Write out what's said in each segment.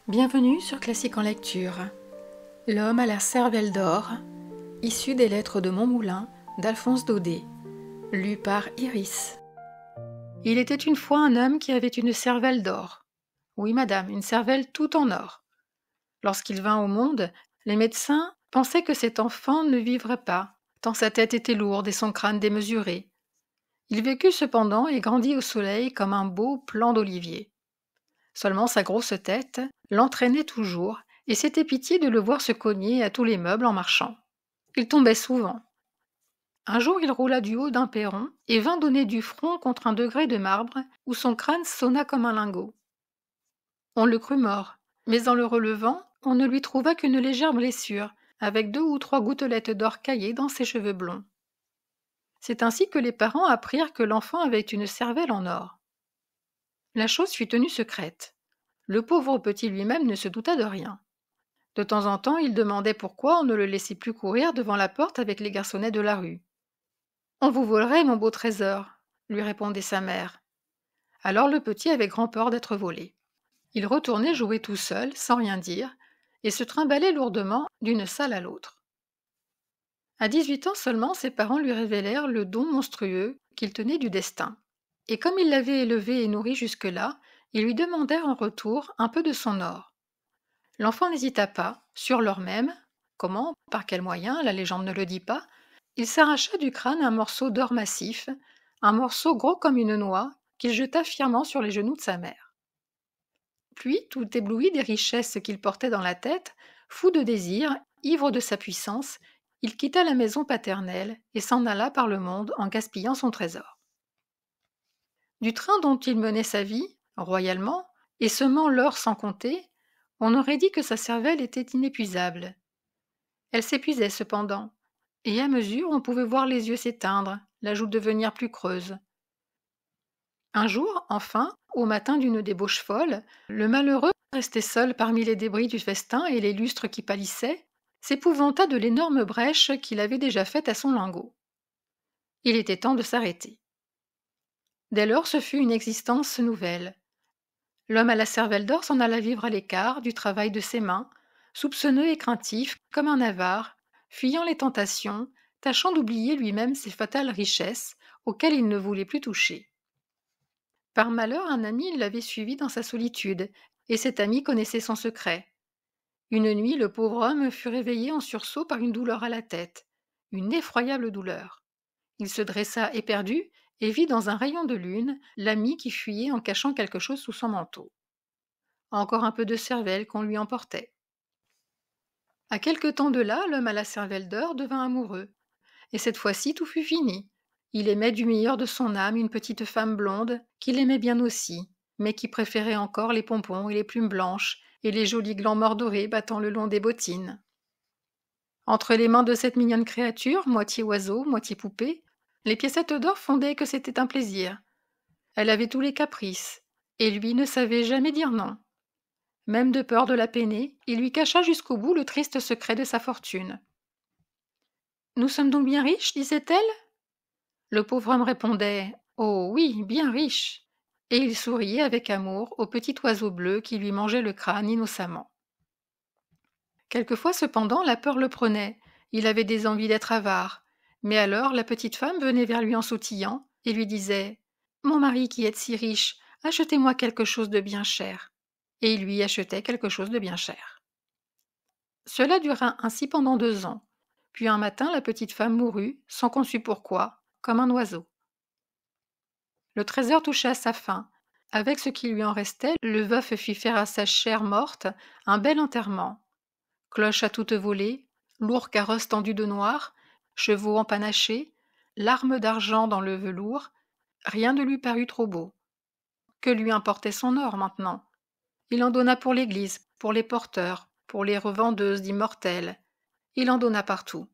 Bienvenue sur Classique en lecture. L'homme à la cervelle d'or, issu des lettres de Montmoulin d'Alphonse Daudet, lu par Iris. Il était une fois un homme qui avait une cervelle d'or. Oui, madame, une cervelle tout en or. Lorsqu'il vint au monde, les médecins pensaient que cet enfant ne vivrait pas, tant sa tête était lourde et son crâne démesuré. Il vécut cependant et grandit au soleil comme un beau plant d'olivier. Seulement sa grosse tête l'entraînait toujours, et c'était pitié de le voir se cogner à tous les meubles en marchant. Il tombait souvent. Un jour il roula du haut d'un perron et vint donner du front contre un degré de marbre où son crâne sonna comme un lingot. On le crut mort, mais en le relevant, on ne lui trouva qu'une légère blessure, avec 2 ou 3 gouttelettes d'or caillées dans ses cheveux blonds. C'est ainsi que les parents apprirent que l'enfant avait une cervelle en or. La chose fut tenue secrète. Le pauvre petit lui-même ne se douta de rien. De temps en temps, il demandait pourquoi on ne le laissait plus courir devant la porte avec les garçonnets de la rue. « On vous volerait, mon beau trésor, » lui répondait sa mère. Alors le petit avait grand peur d'être volé. Il retournait jouer tout seul, sans rien dire, et se trimballait lourdement d'une salle à l'autre. À 18 ans seulement, ses parents lui révélèrent le don monstrueux qu'il tenait du destin. Et comme il l'avait élevé et nourri jusque-là, ils lui demandèrent en retour un peu de son or. L'enfant n'hésita pas, sur l'or même. Comment, par quel moyen, la légende ne le dit pas, il s'arracha du crâne un morceau d'or massif, un morceau gros comme une noix, qu'il jeta fièrement sur les genoux de sa mère. Puis, tout ébloui des richesses qu'il portait dans la tête, fou de désir, ivre de sa puissance, il quitta la maison paternelle et s'en alla par le monde en gaspillant son trésor. Du train dont il menait sa vie, royalement, et semant l'or sans compter, on aurait dit que sa cervelle était inépuisable. Elle s'épuisait cependant, et à mesure on pouvait voir les yeux s'éteindre, la joue devenir plus creuse. Un jour, enfin, au matin d'une débauche folle, le malheureux, resté seul parmi les débris du festin et les lustres qui pâlissaient, s'épouvanta de l'énorme brèche qu'il avait déjà faite à son lingot. Il était temps de s'arrêter. Dès lors, ce fut une existence nouvelle. L'homme à la cervelle d'or s'en alla vivre à l'écart du travail de ses mains, soupçonneux et craintif comme un avare, fuyant les tentations, tâchant d'oublier lui-même ses fatales richesses auxquelles il ne voulait plus toucher. Par malheur, un ami l'avait suivi dans sa solitude, et cet ami connaissait son secret. Une nuit, le pauvre homme fut réveillé en sursaut par une douleur à la tête, une effroyable douleur. Il se dressa éperdu et vit dans un rayon de lune l'ami qui fuyait en cachant quelque chose sous son manteau. Encore un peu de cervelle qu'on lui emportait. À quelque temps de là, l'homme à la cervelle d'or devint amoureux. Et cette fois-ci, tout fut fini. Il aimait du meilleur de son âme une petite femme blonde, qu'il aimait bien aussi, mais qui préférait encore les pompons et les plumes blanches, et les jolis glands mordorés battant le long des bottines. Entre les mains de cette mignonne créature, moitié oiseau, moitié poupée, les piécettes d'or fondaient que c'était un plaisir. Elle avait tous les caprices, et lui ne savait jamais dire non. Même de peur de la peiner, il lui cacha jusqu'au bout le triste secret de sa fortune. « Nous sommes donc bien riches, disait-elle » Le pauvre homme répondait « Oh oui, bien riches !» et il souriait avec amour au petit oiseau bleu qui lui mangeait le crâne innocemment. Quelquefois cependant la peur le prenait, il avait des envies d'être avare, mais alors la petite femme venait vers lui en sautillant et lui disait « Mon mari qui est si riche, achetez-moi quelque chose de bien cher » et il lui achetait quelque chose de bien cher. Cela dura ainsi pendant 2 ans, puis un matin la petite femme mourut, sans qu'on sût pourquoi, comme un oiseau. Le trésor toucha à sa fin. Avec ce qui lui en restait, le veuf fit faire à sa chère morte un bel enterrement. Cloches à toutes volées, lourd carrosse tendu de noir, chevaux empanachés, larmes d'argent dans le velours, rien ne lui parut trop beau. Que lui importait son or maintenant ? Il en donna pour l'église, pour les porteurs, pour les revendeuses d'immortels. Il en donna partout.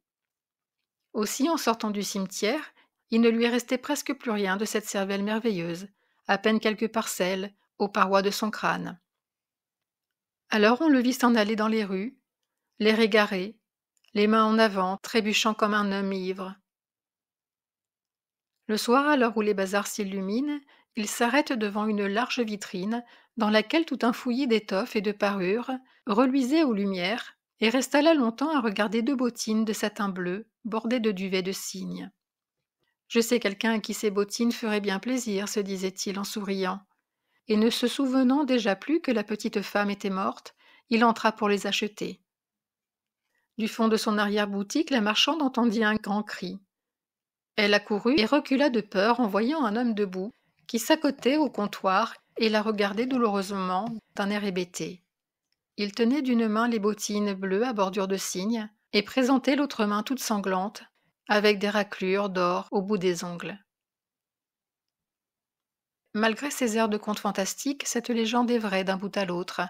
Aussi, en sortant du cimetière, il ne lui restait presque plus rien de cette cervelle merveilleuse, à peine quelques parcelles, aux parois de son crâne. Alors on le vit s'en aller dans les rues, l'air égaré, les mains en avant, trébuchant comme un homme ivre. Le soir, à l'heure où les bazars s'illuminent, Il s'arrête devant une large vitrine dans laquelle tout un fouillis d'étoffes et de parures reluisait aux lumières et resta là longtemps à regarder 2 bottines de satin bleu bordées de duvet de cygne. « Je sais quelqu'un à qui ces bottines feraient bien plaisir, » se disait-il en souriant. Et ne se souvenant déjà plus que la petite femme était morte, il entra pour les acheter. Du fond de son arrière-boutique, la marchande entendit un grand cri. Elle accourut et recula de peur en voyant un homme debout qui s'accotait au comptoir et la regardait douloureusement d'un air hébété. Il tenait d'une main les bottines bleues à bordure de cygne et présentait l'autre main toute sanglante, avec des raclures d'or au bout des ongles. Malgré ses airs de conte fantastique, cette légende est vraie d'un bout à l'autre.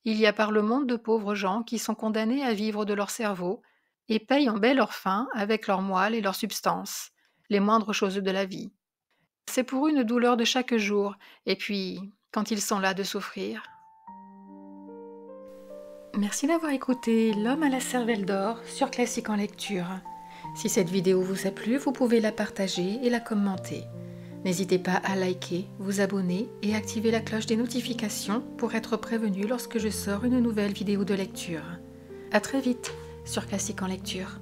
Il y a par le monde de pauvres gens qui sont condamnés à vivre de leur cerveau et payent en baie leur faim avec leurs moelle et leurs substances, les moindres choses de la vie. C'est pour eux une douleur de chaque jour, et puis, quand ils sont là de souffrir. Merci d'avoir écouté L'homme à la cervelle d'or sur Classique en lecture. Si cette vidéo vous a plu, vous pouvez la partager et la commenter. N'hésitez pas à liker, vous abonner et activer la cloche des notifications pour être prévenu lorsque je sors une nouvelle vidéo de lecture. À très vite sur Classique en lecture.